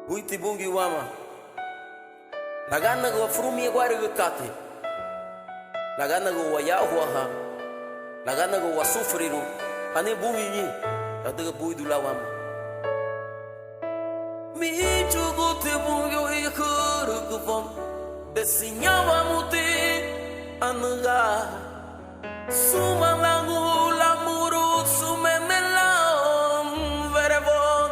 Uiti bungi wama Nagana go frumi gwari go kate Nagana go waya huaha Nagana go wasufriru Ane bungi ni Yadaga bui dula wama Mi chugu te bungi o ikuru kufam Desinyawa muti Anaga Suma langu lamuru sumemelam verevon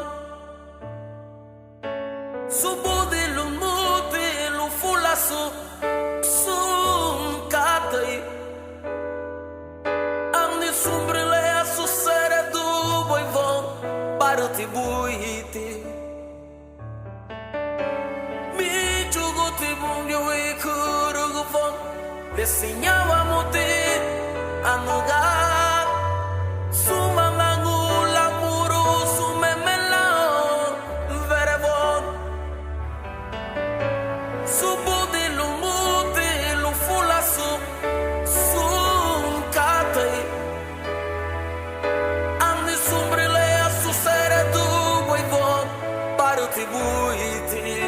Subudi lumuti lufulasu sum katai Amni sumbrile su sere du boivon Paruti buiti Mi chuguti bungi wikuru gufon Desinyawa muti anugar Sumalangu lamuru sumemelan verevon Subudi lumuti lufulasu sum katai Amni sumbrile su sere du boivon Paruti buiti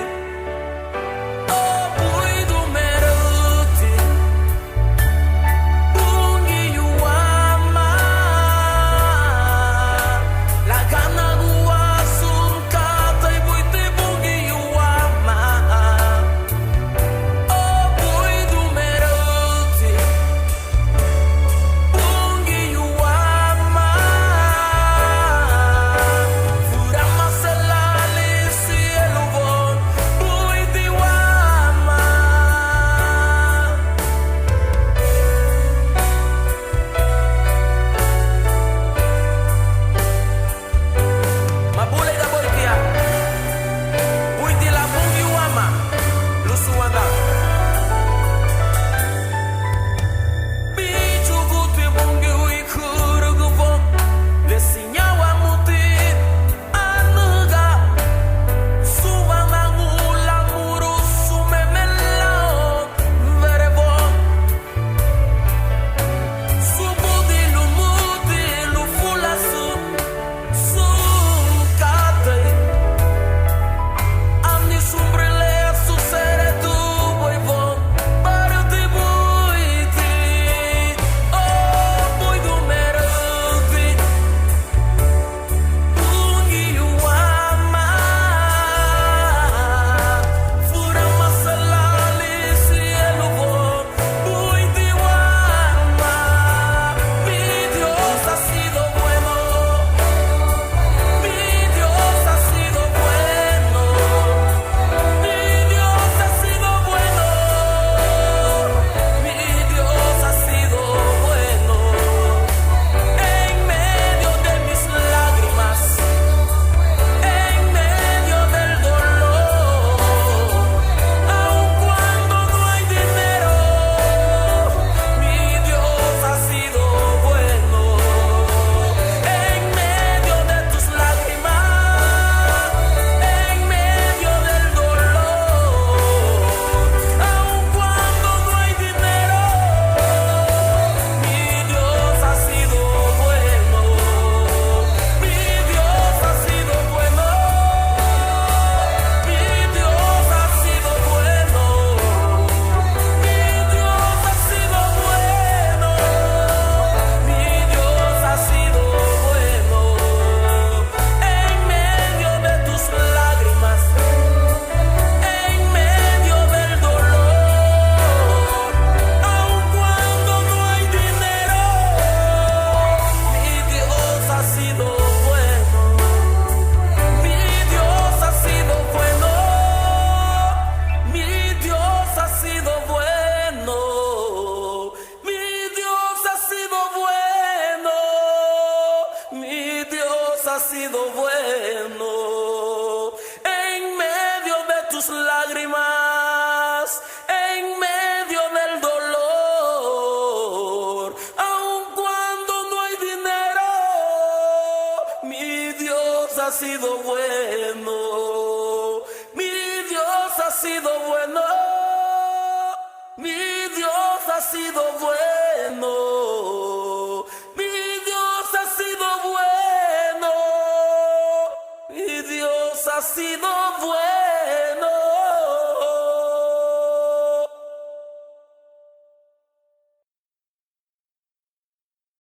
Dios ha sido bueno.